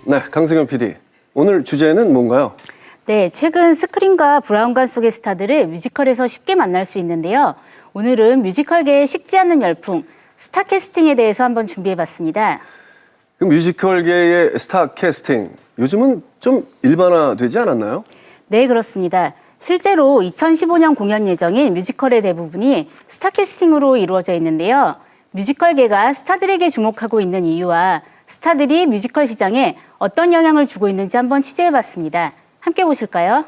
네, 강승현 PD. 오늘 주제는 뭔가요? 네, 최근 스크린과 브라운관 속의 스타들을 뮤지컬에서 쉽게 만날 수 있는데요. 오늘은 뮤지컬계에 식지 않는 열풍, 스타 캐스팅에 대해서 한번 준비해봤습니다. 그 뮤지컬계의 스타 캐스팅, 요즘은 좀 일반화되지 않았나요? 네, 그렇습니다. 실제로 2015년 공연 예정인 뮤지컬의 대부분이 스타 캐스팅으로 이루어져 있는데요. 뮤지컬계가 스타들에게 주목하고 있는 이유와 스타들이 뮤지컬 시장에 어떤 영향을 주고 있는지 한번 취재해봤습니다. 함께 보실까요?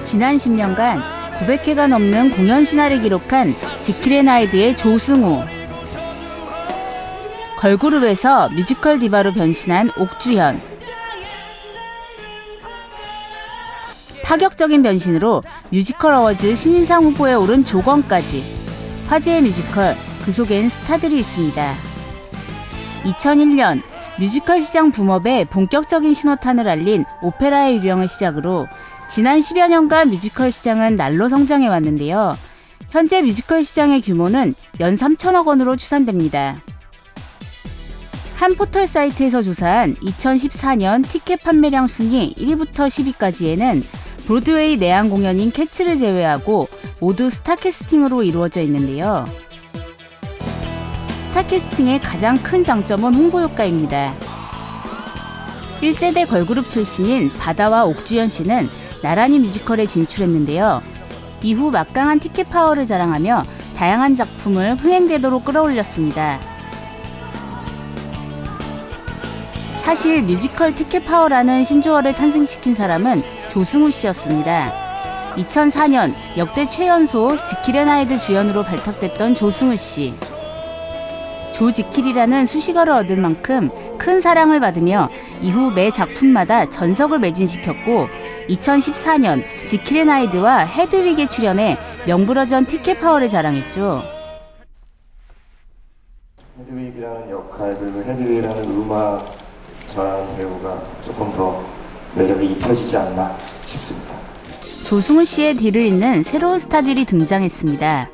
지난 10년간 900회가 넘는 공연 신화를 기록한 지킬 앤 하이드의 조승우, 걸그룹에서 뮤지컬 디바로 변신한 옥주현, 파격적인 변신으로 뮤지컬 어워즈 신인상 후보에 오른 조건까지 화제의 뮤지컬, 그 속엔 스타들이 있습니다. 2001년 뮤지컬 시장 붐업에 본격적인 신호탄을 알린 오페라의 유령을 시작으로 지난 10여 년간 뮤지컬 시장은 날로 성장해 왔는데요. 현재 뮤지컬 시장의 규모는 연 3천억 원으로 추산됩니다. 한 포털 사이트에서 조사한 2014년 티켓 판매량 순위 1위부터 10위까지에는 브로드웨이 내한 공연인 캐츠를 제외하고 모두 스타 캐스팅으로 이루어져 있는데요. 스타 캐스팅의 가장 큰 장점은 홍보 효과입니다. 1세대 걸그룹 출신인 바다와 옥주현 씨는 나란히 뮤지컬에 진출했는데요. 이후 막강한 티켓 파워를 자랑하며 다양한 작품을 흥행 궤도로 끌어올렸습니다. 사실 뮤지컬 티켓 파워라는 신조어를 탄생시킨 사람은 조승우 씨였습니다. 2004년 역대 최연소 지킬 앤 하이드 주연으로 발탁됐던 조승우 씨. 조지킬이라는 수식어를 얻을 만큼 큰 사랑을 받으며 이후 매 작품마다 전석을 매진시켰고 2014년 지킬 앤 하이드와 헤드윅에 출연해 명불허전 티켓 파워를 자랑했죠. 헤드윅이라는 역할 그리고 헤드윅이라는 음악 저라는 배우가 조금 더 매력이 입혀지지 않나 싶습니다. 조승우 씨의 뒤를 잇는 새로운 스타들이 등장했습니다.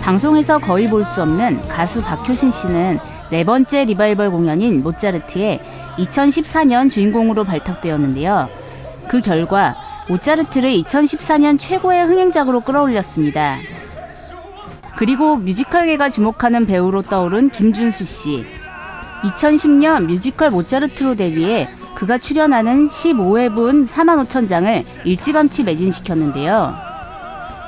방송에서 거의 볼 수 없는 가수 박효신 씨는 네 번째 리바이벌 공연인 모차르트의 2014년 주인공으로 발탁되었는데요. 그 결과 모차르트를 2014년 최고의 흥행작으로 끌어올렸습니다. 그리고 뮤지컬계가 주목하는 배우로 떠오른 김준수 씨. 2010년 뮤지컬 모차르트로 데뷔해 그가 출연하는 15회분 45,000장을 일찌감치 매진시켰는데요.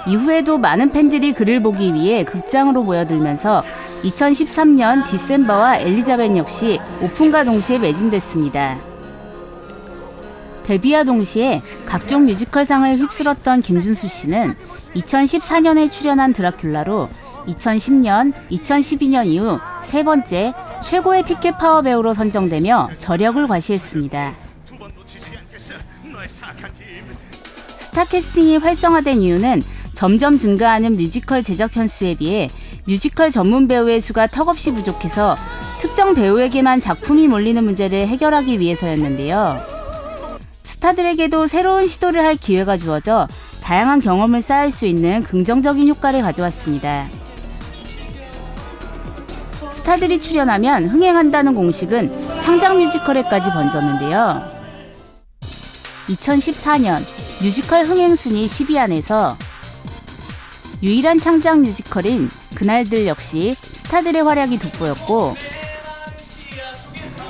이후에도 많은 팬들이 그를 보기 위해 극장으로 모여들면서 2013년 디셈버와 엘리자벳 역시 오픈과 동시에 매진됐습니다. 데뷔와 동시에 각종 뮤지컬상을 휩쓸었던 김준수 씨는 2014년에 출연한 드라큘라로 2010년, 2012년 이후 세 번째 최고의 티켓 파워 배우로 선정되며 저력을 과시했습니다. 스타 캐스팅이 활성화된 이유는 점점 증가하는 뮤지컬 제작 편수에 비해 뮤지컬 전문 배우의 수가 턱없이 부족해서 특정 배우에게만 작품이 몰리는 문제를 해결하기 위해서였는데요. 스타들에게도 새로운 시도를 할 기회가 주어져 다양한 경험을 쌓을 수 있는 긍정적인 효과를 가져왔습니다. 스타들이 출연하면 흥행한다는 공식은 창작 뮤지컬에까지 번졌는데요. 2014년 뮤지컬 흥행 순위 10위 안에서 유일한 창작 뮤지컬인 그날들 역시 스타들의 활약이 돋보였고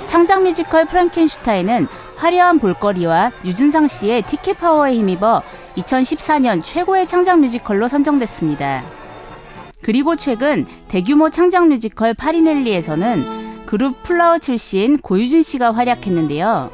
창작 뮤지컬 프랑켄슈타인은 화려한 볼거리와 유준상 씨의 티켓 파워에 힘입어 2014년 최고의 창작 뮤지컬로 선정됐습니다. 그리고 최근 대규모 창작 뮤지컬 파리넬리에서는 그룹 플라워 출신 고유준 씨가 활약했는데요.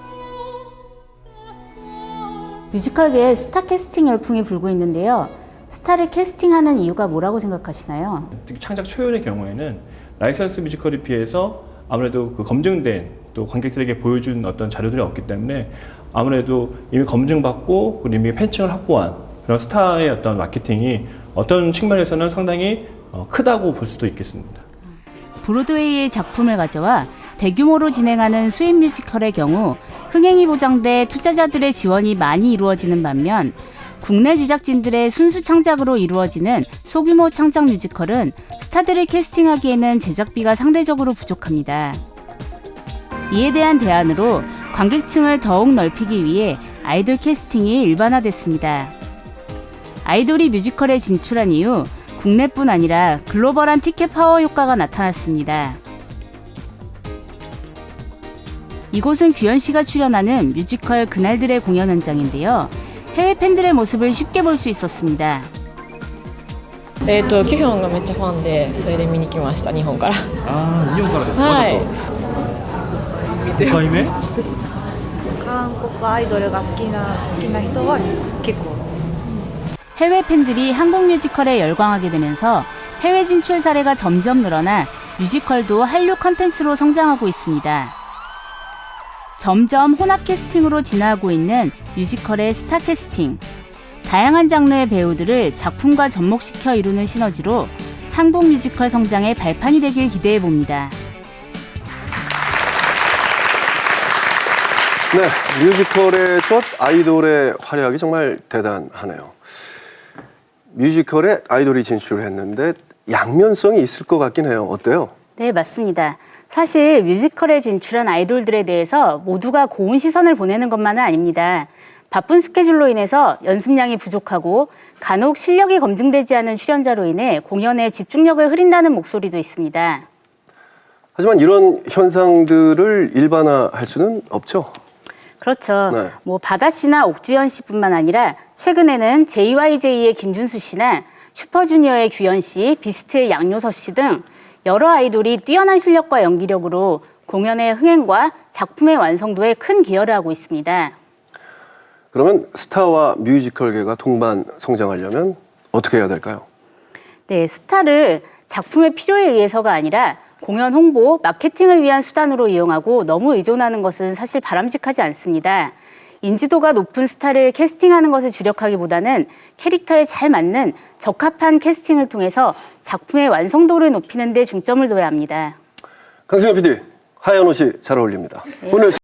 뮤지컬계에 스타 캐스팅 열풍이 불고 있는데요. 스타를 캐스팅하는 이유가 뭐라고 생각하시나요? 특히 창작 초연의 경우에는 라이선스 뮤지컬에 비해서 아무래도 그 검증된 또 관객들에게 보여준 어떤 자료들이 없기 때문에 아무래도 이미 검증받고 그리고 이미 팬층을 확보한 그런 스타의 어떤 마케팅이 어떤 측면에서는 상당히 크다고 볼 수도 있겠습니다. 브로드웨이의 작품을 가져와 대규모로 진행하는 수입 뮤지컬의 경우 흥행이 보장돼 투자자들의 지원이 많이 이루어지는 반면 국내 제작진들의 순수 창작으로 이루어지는 소규모 창작 뮤지컬은 스타들을 캐스팅하기에는 제작비가 상대적으로 부족합니다. 이에 대한 대안으로 관객층을 더욱 넓히기 위해 아이돌 캐스팅이 일반화됐습니다. 아이돌이 뮤지컬에 진출한 이후 국내뿐 아니라 글로벌한 티켓 파워 효과가 나타났습니다. 이곳은 규현 씨가 출연하는 뮤지컬 그날들의 공연 현장인데요. 해외 팬들의 모습을 쉽게 볼 수 있었습니다. キュヒョンがめっちゃファンでそれで見に来ました日本から 아, 일본からですか? はい 5回目?韓国アイドルが好きな人は結構 해외 팬들이 한국 뮤지컬에 열광하게 되면서 해외 진출 사례가 점점 늘어나 뮤지컬도 한류 컨텐츠로 성장하고 있습니다. 점점 혼합 캐스팅으로 진화하고 있는 뮤지컬의 스타 캐스팅. 다양한 장르의 배우들을 작품과 접목시켜 이루는 시너지로 한국 뮤지컬 성장의 발판이 되길 기대해 봅니다. 네, 뮤지컬에서 아이돌의 활약이 정말 대단하네요. 뮤지컬에 아이돌이 진출했는데 양면성이 있을 것 같긴 해요. 어때요? 네, 맞습니다. 사실 뮤지컬에 진출한 아이돌들에 대해서 모두가 고운 시선을 보내는 것만은 아닙니다. 바쁜 스케줄로 인해서 연습량이 부족하고 간혹 실력이 검증되지 않은 출연자로 인해 공연에 집중력을 흐린다는 목소리도 있습니다. 하지만 이런 현상들을 일반화할 수는 없죠. 그렇죠. 네. 바다 씨나 옥주현 씨뿐만 아니라 최근에는 JYJ의 김준수 씨나 슈퍼주니어의 규현 씨, 비스트의 양요섭 씨 등 여러 아이돌이 뛰어난 실력과 연기력으로 공연의 흥행과 작품의 완성도에 큰 기여를 하고 있습니다. 그러면 스타와 뮤지컬계가 동반 성장하려면 어떻게 해야 될까요? 네, 스타를 작품의 필요에 의해서가 아니라 공연 홍보, 마케팅을 위한 수단으로 이용하고 너무 의존하는 것은 사실 바람직하지 않습니다. 인지도가 높은 스타를 캐스팅하는 것에 주력하기보다는 캐릭터에 잘 맞는 적합한 캐스팅을 통해서 작품의 완성도를 높이는 데 중점을 둬야 합니다. 강승현 PD, 하얀 옷이 잘 어울립니다. 오늘